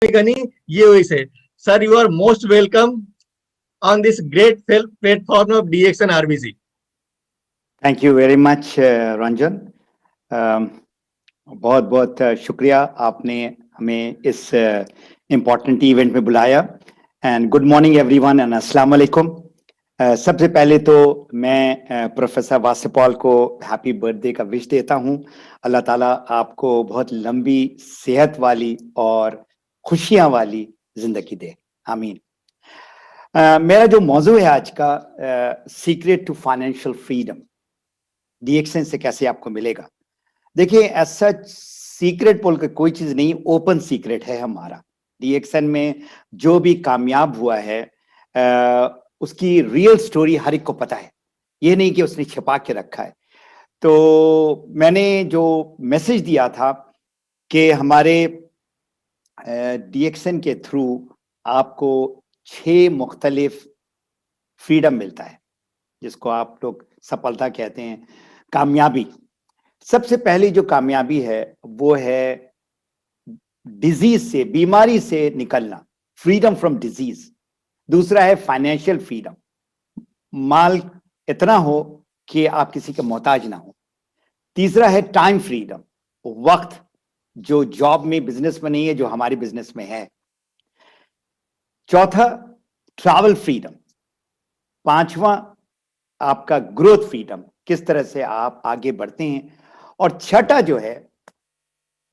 Gani, USA. Sir, you are most welcome on this great platform of DX and RBC. Thank you very much Ranjan. बहुत बहुत शुक्रिया, आपने हमें इस important event में बुलाया। And good morning everyone and अस्सलाम वालेकुम। सबसे पहले तो मैं प्रोफेसर वासेपॉल को हैप्पी बर्थडे का विश देता हूं। अल्लाह ताला आपको बहुत लंबी सेहत वाली और खुशियां वाली जिंदगी दे, आमीन। मेरा जो मौजू है आज का, secret to financial freedom, DXN से कैसे आपको मिलेगा। देखिए, ऐसा सीक्रेट बोल के कोई चीज नहीं, ओपन सीक्रेट है हमारा। डीएक्सएन में जो भी कामयाब हुआ है उसकी रियल स्टोरी हर एक को पता है, ये नहीं कि उसने छिपा के रखा है। तो मैंने जो मैसेज दिया था कि हमारे डीएक्सएन के थ्रू आपको 6 मुख्तलिफ फ्रीडम मिलता है, जिसको आप लोग सफलता कहते हैं, कामयाबी। सबसे पहली जो कामयाबी है वो है डिजीज से, बीमारी से निकलना, फ्रीडम फ्रॉम डिजीज। दूसरा है फाइनेंशियल फ्रीडम, माल इतना हो कि आप किसी के मोहताज ना हो। तीसरा है टाइम फ्रीडम, वक्त जो जॉब में, बिजनेस में नहीं है, जो हमारे बिजनेस में है। चौथा ट्रैवल फ्रीडम। पांचवा आपका ग्रोथ फ्रीडम, किस तरह से आप आगे बढ़ते हैं। और छठा जो है,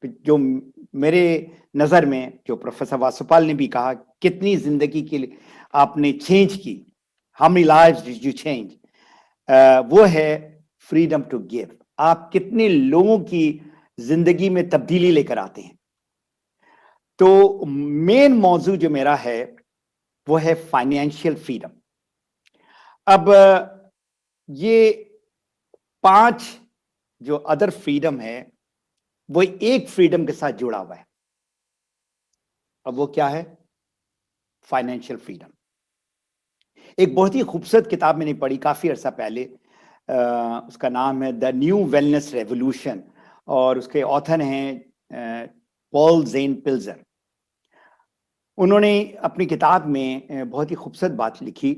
जो मेरे नजर में, जो प्रोफेसर वासुपाल ने भी कहा, कितनी जिंदगी के लिए आपने चेंज की, how many lives did you change, वो है फ्रीडम टू गिव। आप कितने लोगों की जिंदगी में तब्दीली लेकर आते हैं। तो मेन मौजू जो मेरा है वो है फाइनेंशियल फ्रीडम। अब ये 5 जो अदर फ्रीडम है वो एक फ्रीडम के साथ जुड़ा हुआ है। अब वो क्या है? Financial freedom. एक बहुत ही खूबसूरत किताब मैंने पढ़ी काफी अरसा पहले, उसका नाम है द न्यू वेलनेस रेवोल्यूशन, और उसके ऑथर हैं पॉल ज़ेन पिल्जर। उन्होंने अपनी किताब में बहुत ही खूबसूरत बात लिखी,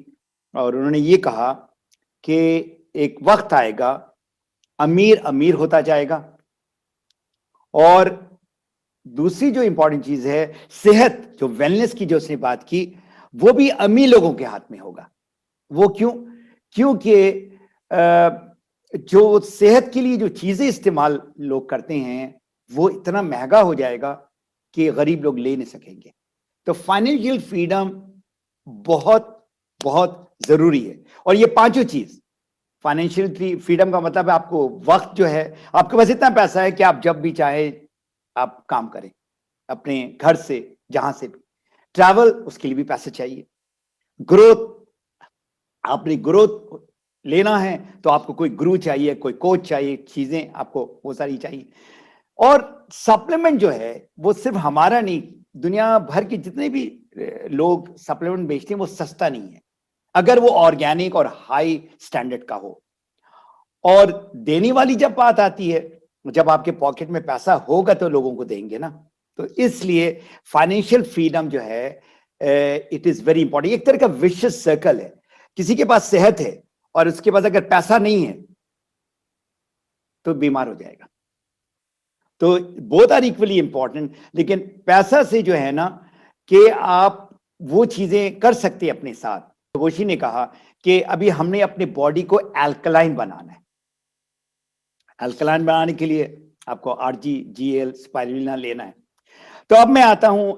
और उन्होंने ये कहा कि एक वक्त आएगा, अमीर अमीर होता जाएगा, और दूसरी जो इंपॉर्टेंट चीज है, सेहत, जो वेलनेस की जो उसने बात की, वो भी अमीर लोगों के हाथ में होगा। वो क्यों? क्योंकि जो सेहत के लिए जो चीजें इस्तेमाल लोग करते हैं वो इतना महंगा हो जाएगा कि गरीब लोग ले नहीं सकेंगे। तो फाइनेंशियल फ्रीडम बहुत बहुत जरूरी है। और ये पांचों चीज, फाइनेंशियल फ्रीडम का मतलब है आपको वक्त जो है, आपके पास इतना पैसा है कि आप जब भी चाहे आप काम करें अपने घर से, जहां से भी। ट्रैवल, उसके लिए भी पैसे चाहिए। ग्रोथ, आपने ग्रोथ लेना है तो आपको कोई गुरु चाहिए, कोई कोच चाहिए, चीजें आपको वो सारी चाहिए। और सप्लीमेंट जो है वो सिर्फ हमारा नहीं, दुनिया भर के जितने भी लोग सप्लीमेंट बेचते हैं वो सस्ता नहीं है, अगर वो ऑर्गेनिक और हाई स्टैंडर्ड का हो। और देने वाली जब बात आती है, जब आपके पॉकेट में पैसा होगा तो लोगों को देंगे ना। तो इसलिए फाइनेंशियल फ्रीडम जो है, इट इज वेरी इंपॉर्टेंट। एक तरह का विशियस सर्कल है। किसी के पास सेहत है और उसके पास अगर पैसा नहीं है तो बीमार हो जाएगा। तो बोथ आर इक्वली इंपॉर्टेंट। लेकिन पैसा से जो है ना, कि आप वो चीजें कर सकते हैं अपने साथ। तो वोशी ने कहा कि अभी हमने अपने बॉडी को एल्कलाइन बनाना है। एल्कलाइन बनाने के लिए आपको RGGL स्पाइरुलिना लेना है। तो अब मैं आता हूं,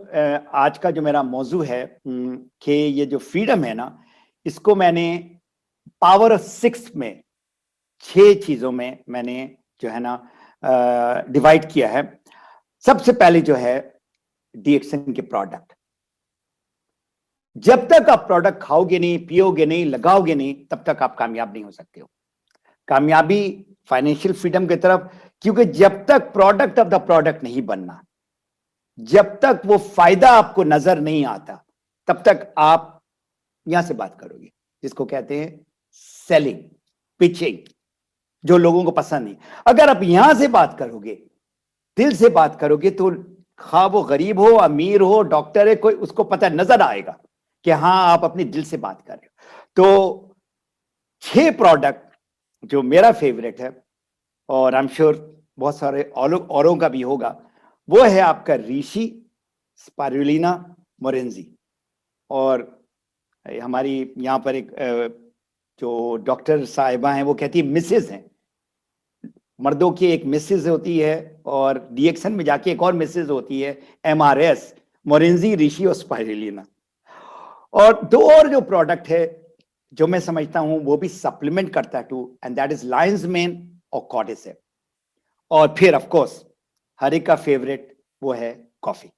आज का जो मेरा मौजू है कि ये जो फ्रीडम है ना, इसको मैंने पावर ऑफ 6 में, 6 चीजों में मैंने जो है ना डिवाइड किया है। सबसे पहले जो है डीएक्सएन के प्रोडक्ट। जब तक आप प्रोडक्ट खाओगे नहीं, पियोगे नहीं, लगाओगे नहीं, तब तक आप कामयाब नहीं हो सकते हो। कामयाबी फाइनेंशियल फ्रीडम की तरफ, क्योंकि जब तक प्रोडक्ट ऑफ द प्रोडक्ट नहीं बनना, जब तक वो फायदा आपको नजर नहीं आता, तब तक आप यहां से बात करोगे, जिसको कहते हैं सेलिंग, पिचिंग, जो लोगों को पसंद नहीं। अगर आप यहां से बात करोगे, दिल से बात करोगे, तो खा वो गरीब हो, अमीर हो, डॉक्टर है, कोई उसको पता नजर आएगा कि हाँ आप अपने दिल से बात कर रहे हो। तो 6 प्रोडक्ट जो मेरा फेवरेट है, और आई एम श्योर बहुत सारे औरों का भी होगा, वो है आपका ऋषि, स्पारुलिना, मोरेंजी। और हमारी यहाँ पर एक जो डॉक्टर साहिबा हैं वो कहती है मिसेज हैं, मर्दों की एक मिसेज होती है और डीएक्सन में जाके एक और मिसेज होती है, एमआरएस, मोरेंजी, ऋषि और स्पाइरुलिना। और 2 और जो प्रोडक्ट है जो मैं समझता हूं वो भी सप्लीमेंट करता है too, and that is lion's mane और कॉर्डिसेप। और फिर ऑफ कोर्स हर एक का फेवरेट वो है कॉफी।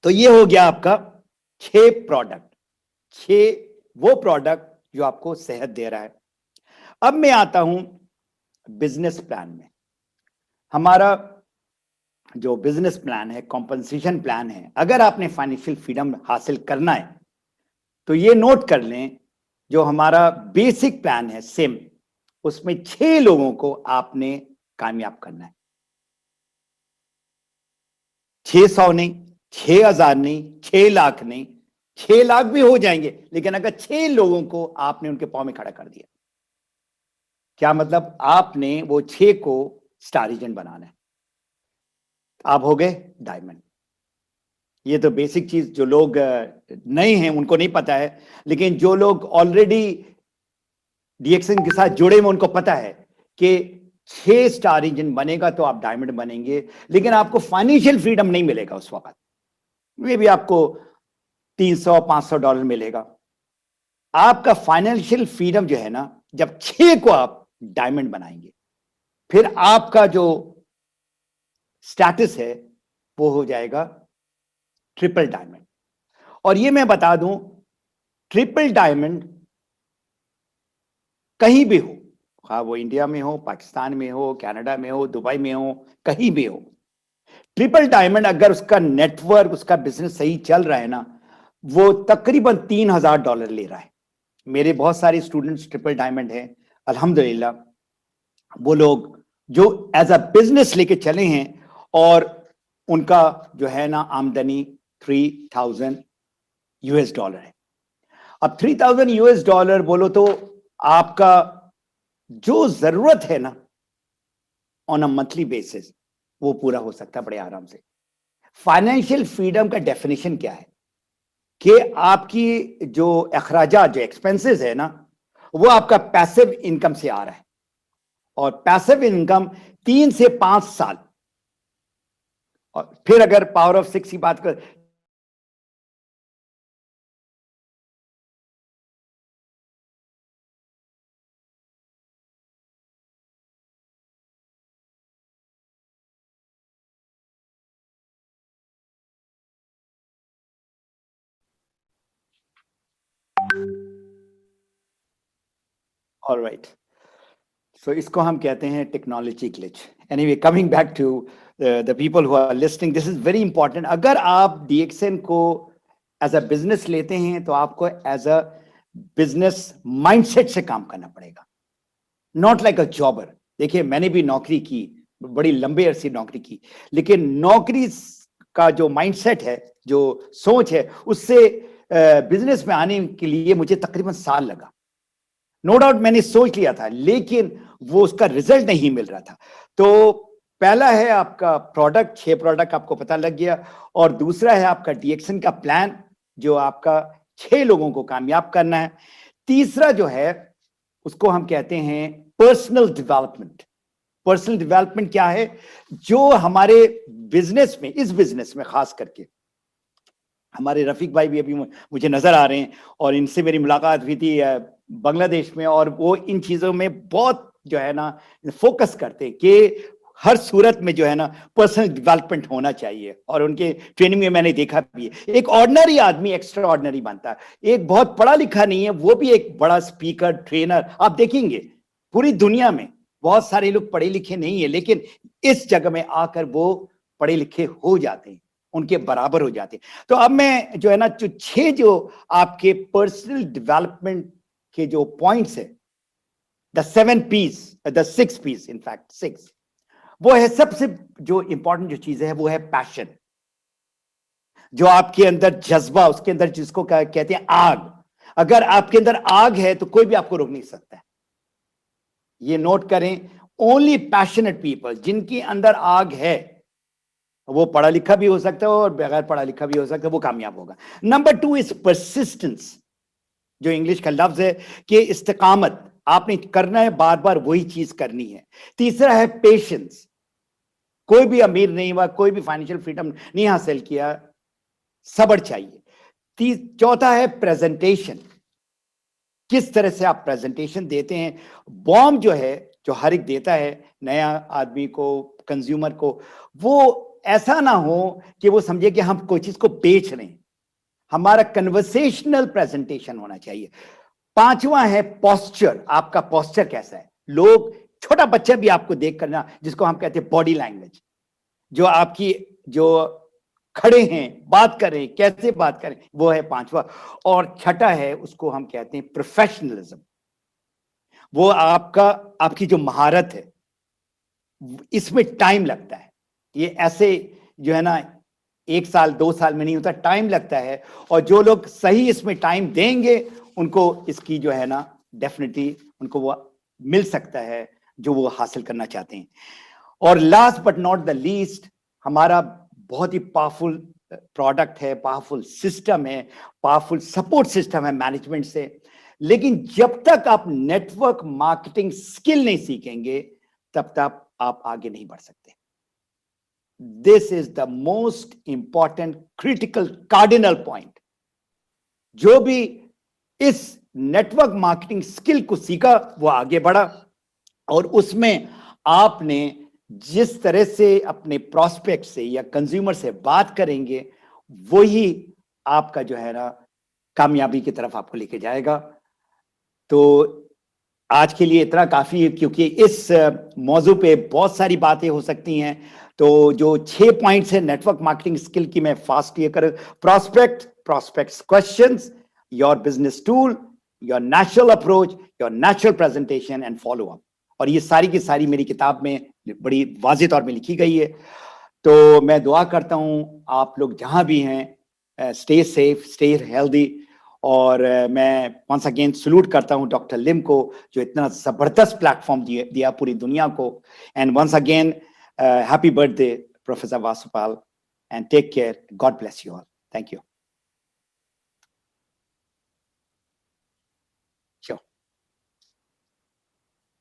तो ये हो गया आपका 6 प्रोडक्ट, 6 वो प्रोडक्ट जो आपको सेहत दे रहा है। अब मैं आता हूं बिजनेस प्लान में। हमारा जो बिजनेस प्लान है, कॉम्पनसेशन प्लान है, अगर आपने फाइनेंशियल फ्रीडम हासिल करना है तो ये नोट कर लें, जो हमारा बेसिक प्लान है सेम, उसमें 6 लोगों को आपने कामयाब करना है। 600 नहीं, 6000 नहीं, 6 लाख नहीं, 6 लाख भी हो जाएंगे, लेकिन अगर 6 लोगों को आपने उनके पांव में खड़ा कर दिया, क्या मतलब, आपने वो 6 को स्टार एजेंट बनाना है, आप हो गए डायमंड। ये तो बेसिक चीज जो लोग नए हैं उनको नहीं पता है, लेकिन जो लोग ऑलरेडी डीएक्सन के साथ जुड़े में उनको पता है कि 6 स्टार इंजन बनेगा तो आप डायमंड बनेंगे, लेकिन आपको फाइनेंशियल फ्रीडम नहीं मिलेगा उस वक्त। मे भी आपको $300-500 मिलेगा। आपका फाइनेंशियल फ्रीडम जो है ना, जब 6 को आप डायमंड बनाएंगे, फिर आपका जो स्टेटस है वो हो जाएगा ट्रिपल डायमंड। और ये मैं बता दूं, ट्रिपल डायमंड कहीं भी हो, हाँ वो इंडिया में हो, पाकिस्तान में हो, कनाडा में हो, दुबई में हो, कहीं भी हो, ट्रिपल डायमंड अगर उसका नेटवर्क, उसका बिजनेस सही चल रहा है ना, वो तकरीबन $3000 ले रहा है। मेरे बहुत सारे स्टूडेंट्स ट्रिपल डायमंड हैं अल्हम्दुलिल्लाह। वो लोग जो एज अ बिजनेस लेके चले हैं और उनका जो है ना आमदनी $3000 है। अब $3000 बोलो तो आपका जो जरूरत है ना ऑन अ मंथली बेसिस वो पूरा हो सकता है बड़े आराम से। फाइनेंशियल फ्रीडम का डेफिनेशन क्या है कि आपकी जो अखराजा, जो एक्सपेंसेस है ना, वो आपका पैसिव इनकम से आ रहा है, और पैसिव इनकम 3 से 5 साल, और फिर अगर पावर ऑफ 6 की बात कर, ऑलराइट, सो इसको हम कहते हैं technology glitch. Anyway, coming back to the people who are listening, this is very important. अगर आप डीएक्सएन को एज अ बिजनेस लेते हैं तो आपको एज अ बिजनेस माइंडसेट से काम करना पड़ेगा, नॉट लाइक अ जॉबर। देखिए, मैंने भी नौकरी की, बड़ी लंबे अरसे नौकरी की, लेकिन नौकरी का जो माइंडसेट है, जो सोच है, उससे बिजनेस में आने के लिए मुझे तकरीबन साल लगा। नो डाउट मैंने सोच लिया था, लेकिन वो उसका रिजल्ट नहीं मिल रहा था। तो पहला है आपका प्रोडक्ट, 6 प्रोडक्ट आपको पता लग गया, और दूसरा है आपका डीएक्सन का प्लान जो आपका 6 लोगों को कामयाब करना है। तीसरा जो है उसको हम कहते हैं पर्सनल डेवलपमेंट। पर्सनल डेवलपमेंट क्या है, जो हमारे बिजनेस में, इस बिजनेस में खास करके, हमारे रफीक भाई भी अभी मुझे नजर आ रहे हैं और इनसे मेरी मुलाकात हुई थी बांग्लादेश में, और वो इन चीजों में बहुत जो है ना फोकस करते हैं कि हर सूरत में जो है ना पर्सनल डेवलपमेंट होना चाहिए, और उनके ट्रेनिंग में मैंने देखा भी है। एक ऑर्डिनरी आदमी एक्स्ट्रा ऑर्डिनरी बनता है, एक बहुत पढ़ा लिखा नहीं है वो भी एक बड़ा स्पीकर, ट्रेनर। आप देखेंगे पूरी दुनिया में बहुत सारे लोग पढ़े लिखे नहीं है, लेकिन इस जगह में आकर वो पढ़े लिखे हो जाते हैं, उनके बराबर हो जाते हैं। तो अब मैं जो है ना, जो 6 जो आपके पर्सनल डेवलपमेंट के जो पॉइंट्स है, the 7 P's, the 6 P's, in fact 6, वो है सबसे जो इंपॉर्टेंट जो चीज है वो है पैशन, जो आपके अंदर जज्बा, उसके अंदर जिसको कहते हैं आग। अगर आपके अंदर आग है तो कोई भी आपको रोक नहीं सकता है। ये नोट करें, ओनली पैशनेट पीपल, जिनके अंदर आग है, वो पढ़ा लिखा भी हो सकता है और बगैर पढ़ा लिखा भी हो सकता है, वो कामयाब होगा। नंबर 2 इज परसिस्टेंस, जो इंग्लिश का लफ्ज है कि इस्तिकामत, आपने करना है, बार बार वही चीज करनी है। तीसरा है पेशेंस, कोई भी अमीर नहीं हुआ, कोई भी फाइनेंशियल फ्रीडम नहीं हासिल किया, सब्र चाहिए। चौथा है प्रेजेंटेशन, किस तरह से आप प्रेजेंटेशन देते हैं। बॉम्ब जो है, जो हर एक देता है नया आदमी को, कंज्यूमर को, वो ऐसा ना हो कि वो समझे कि हम कोई चीज को बेच रहे हैं। हमारा कन्वर्सेशनल प्रेजेंटेशन होना चाहिए। पांचवा है पोस्चर, आपका पोस्चर कैसा है। लोग, छोटा बच्चा भी आपको देख करना, जिसको हम कहते हैं बॉडी लैंग्वेज, जो आपकी जो खड़े हैं, बात करें, कैसे बात करें, वो है पांचवा। और छठा है, उसको हम कहते हैं प्रोफेशनलिज्म, वो आपकी जो महारत है, इसमें टाइम लगता है। ये ऐसे जो है ना 1 साल 2 साल में नहीं होता, टाइम लगता है। और जो लोग सही इसमें टाइम देंगे, उनको इसकी जो है ना डेफिनेटली उनको वो मिल सकता है जो वो हासिल करना चाहते हैं। और last but not the least, हमारा बहुत ही पावरफुल प्रोडक्ट है, पावरफुल सिस्टम है, पावरफुल सपोर्ट सिस्टम है मैनेजमेंट से। लेकिन जब तक आप नेटवर्क मार्केटिंग स्किल नहीं सीखेंगे, तब तक आप आगे नहीं बढ़ सकते। This is the most important critical cardinal point. जो भी इस नेटवर्क मार्केटिंग स्किल को सीखा, वो आगे बढ़ा। और उसमें आपने जिस तरह से अपने प्रोस्पेक्ट से या कंज्यूमर से बात करेंगे, वही आपका जो है ना कामयाबी की तरफ आपको लेके जाएगा। तो आज के लिए इतना काफी है, क्योंकि इस मौजू पे बहुत सारी बातें हो सकती हैं। तो जो 6 पॉइंट्स है नेटवर्क मार्केटिंग स्किल की, मैं फास्ट ये कर, prospects questions, your business tool, your natural approach, your natural presentation and follow up. और ये सारी की सारी मेरी किताब में बड़ी वाज़ेह तौर में लिखी गई है। तो मैं दुआ करता हूँ आप लोग जहां भी हैं, स्टे सेफ, स्टे हेल्दी। और मैं वंस अगेन सल्यूट करता हूँ डॉक्टर लिम को, जो इतना जबरदस्त प्लेटफॉर्म दिया पूरी दुनिया को। And once again happy birthday professor Vasupal, and take care, God bless you all, thank you.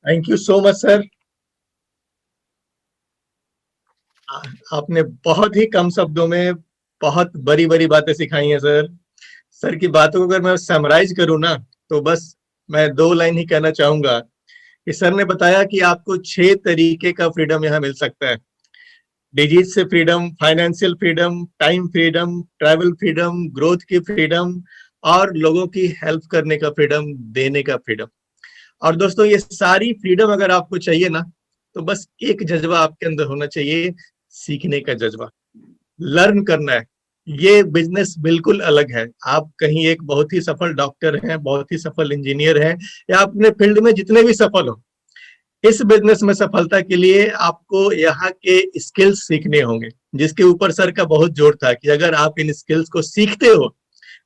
Thank you so much sir. आपने बहुत ही कम शब्दों में बहुत बड़ी बड़ी बातें सिखाई हैं सर। सर की बातों को अगर मैं समराइज करूं ना, तो बस मैं 2 लाइन ही कहना चाहूंगा कि सर ने बताया कि आपको 6 तरीके का फ्रीडम यहाँ मिल सकता है। डिजीज से freedom, financial freedom, time freedom, travel freedom, growth की फ्रीडम, और लोगों की हेल्प करने का फ्रीडम, देने का फ्रीडम। और दोस्तों, ये सारी फ्रीडम अगर आपको चाहिए ना, तो बस एक जज्बा आपके अंदर होना चाहिए, सीखने का जज्बा, लर्न करना है। ये बिजनेस बिल्कुल अलग है। आप कहीं एक बहुत ही सफल डॉक्टर हैं, बहुत ही सफल इंजीनियर हैं, या अपने फील्ड में जितने भी सफल हो, इस बिजनेस में सफलता के लिए आपको यहाँ के स्किल्स सीखने होंगे, जिसके ऊपर सर का बहुत जोर था कि अगर आप इन स्किल्स को सीखते हो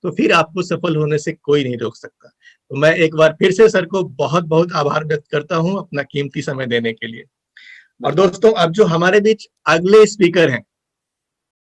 तो फिर आपको सफल होने से कोई नहीं रोक सकता। तो मैं एक बार फिर से सर को बहुत बहुत आभार व्यक्त करता हूँ अपना कीमती समय देने के लिए। और दोस्तों, अब जो हमारे बीच अगले स्पीकर हैं,